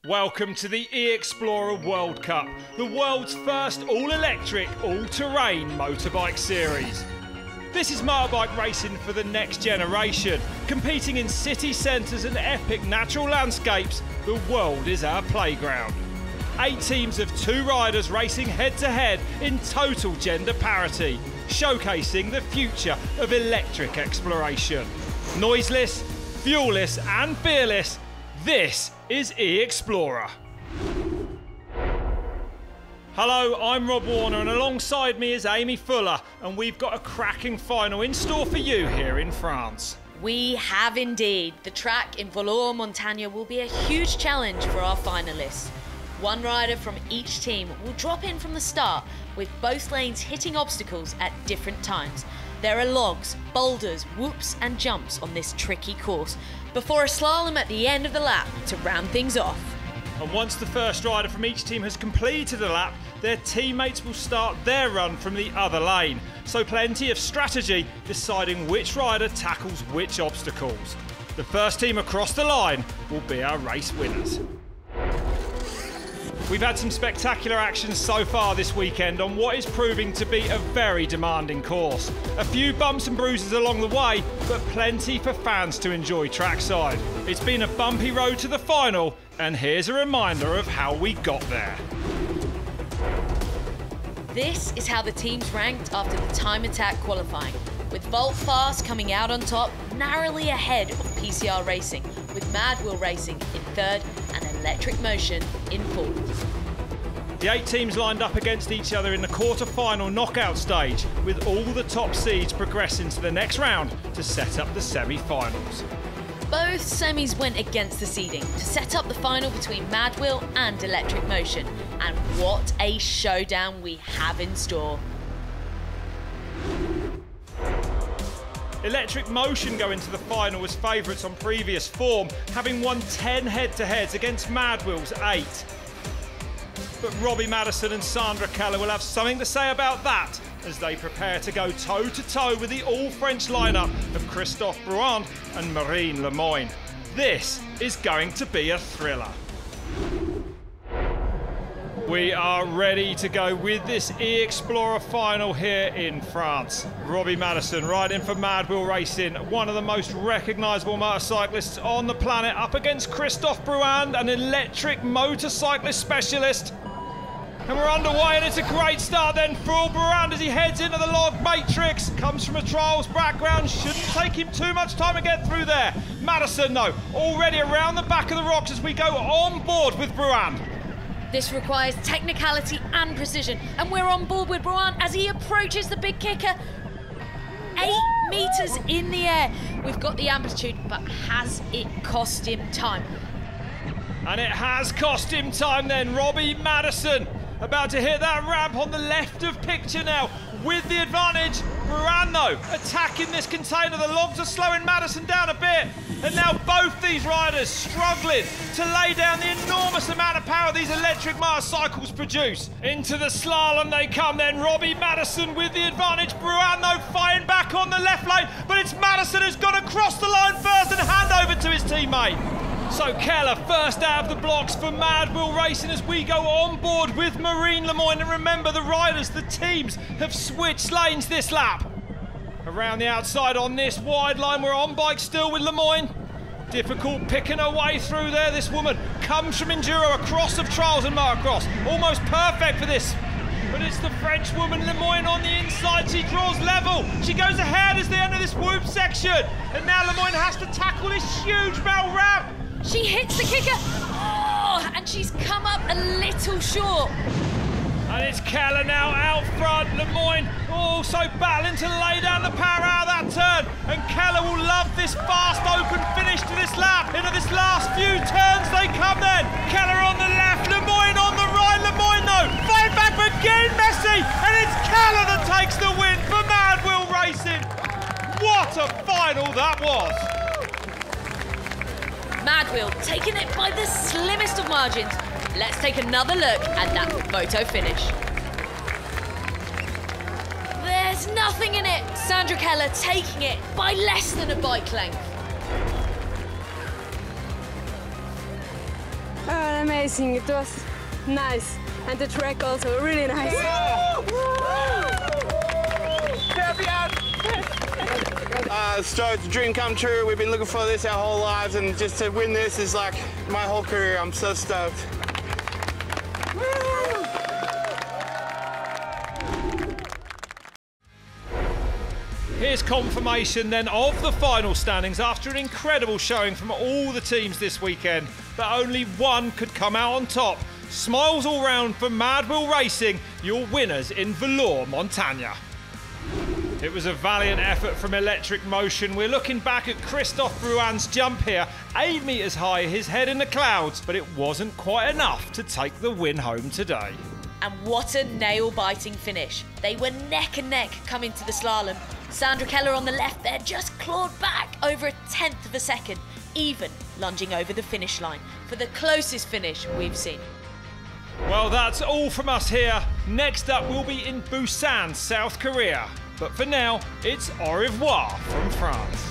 Welcome to the E-XPLORER World Cup, the world's first all-electric, all-terrain motorbike series. This is motorbike racing for the next generation. Competing in city centres and epic natural landscapes, the world is our playground. 8 teams of 2 riders racing head-to-head in total gender parity, showcasing the future of electric exploration. Noiseless, fuelless and fearless, this is E-XPLORER. Hello, I'm Rob Warner and alongside me is Amy Fuller, and we've got a cracking final in store for you here in France. We have indeed. The track in Valour-Montagne will be a huge challenge for our finalists. 1 rider from each team will drop in from the start, with both lanes hitting obstacles at different times. There are logs, boulders, whoops and jumps on this tricky course, before a slalom at the end of the lap to round things off. And once the first rider from each team has completed a lap, their teammates will start their run from the other lane. So plenty of strategy deciding which rider tackles which obstacles. The first team across the line will be our race winners. We've had some spectacular action so far this weekend on what is proving to be a very demanding course. A few bumps and bruises along the way, but plenty for fans to enjoy trackside. It's been a bumpy road to the final, and here's a reminder of how we got there. This is how the teams ranked after the time attack qualifying, with Volt Fast coming out on top, narrowly ahead of PCR Racing, with Mad Wheel Racing in 3rd and Electric Motion in 4th. The 8 teams lined up against each other in the quarter-final knockout stage, with all the top seeds progressing to the next round to set up the semi-finals. Both semis went against the seeding to set up the final between Mad Wheel and Electric Motion, and what a showdown we have in store. Electric Motion go into the final as favourites on previous form, having won 10 head-to-heads against Mad Wheel's 8. But Robbie Madison and Sandra Keller will have something to say about that as they prepare to go toe-to-toe with the all-French lineup of Christophe Bruand and Marine Lemoyne. This is going to be a thriller. We are ready to go with this E-XPLORER final here in France. Robbie Madison riding for Mad Wheel Racing, one of the most recognisable motorcyclists on the planet, up against Christophe Bruand, an electric motorcyclist specialist. And we're underway, and it's a great start then for Bruand as he heads into the log matrix. Comes from a trials background, shouldn't take him too much time to get through there. Madison, though, already around the back of the rocks as we go on board with Bruand. This requires technicality and precision, and we're on board with Bruand as he approaches the big kicker. 8 metres in the air. We've got the amplitude, but has it cost him time? And it has cost him time then. Robbie Madison about to hit that ramp on the left of picture now with the advantage. Bruand, though, attacking this container. The logs are slowing Madison down a bit. And now both these riders struggling to lay down the enormous amount of power these electric motorcycles produce. Into the slalom they come then. Robbie Madison with the advantage. Bruand, though, fighting back on the left lane. But it's Madison who's got to cross the line first and hand over to his teammate. So Keller first out of the blocks for Mad Wheel Racing as we go on board with Marine Lemoyne. And remember, the riders, the teams, have switched lanes this lap. Around the outside on this wide line, we're on bike still with Lemoyne. Difficult picking her way through there. This woman comes from Enduro, across of trials and motocross. Almost perfect for this. But it's the French woman Lemoyne on the inside. She draws level. She goes ahead as the end of this whoop section. And now Lemoyne has to tackle this huge metal ramp. She hits the kicker. Oh, and she's come up a little short. And it's Keller now out front. Lemoyne also battling to lay down the power out of that turn. And Keller will love this fast open finish to this lap. Into this last few turns they come then. Keller on the left, Lemoyne on the right. Lemoyne, though, fight back but getting messy. And it's Keller that takes the win for Mad Wheel Racing. What a final that was. Mad Wheel taking it by the slimmest of margins. Let's take another look at that photo finish. There's nothing in it. Sandra Keller taking it by less than a bike length. Oh, amazing. It was nice. And the track also really nice. So it's a dream come true. We've been looking for this our whole lives, and just to win this is like my whole career. I'm so stoked. Here's confirmation then of the final standings after an incredible showing from all the teams this weekend, but only one could come out on top. Smiles all round for Mad Will Racing, your winners in Velour Montagna. It was a valiant effort from Electric Motion. We're looking back at Christophe Bruin's jump here, 8 metres high, his head in the clouds, but it wasn't quite enough to take the win home today. And what a nail-biting finish. They were neck and neck coming to the slalom. Sandra Keller on the left there just clawed back over a 1/10 of a second, even lunging over the finish line for the closest finish we've seen. Well, that's all from us here. Next up, we'll be in Busan, South Korea. But for now, it's au revoir from France.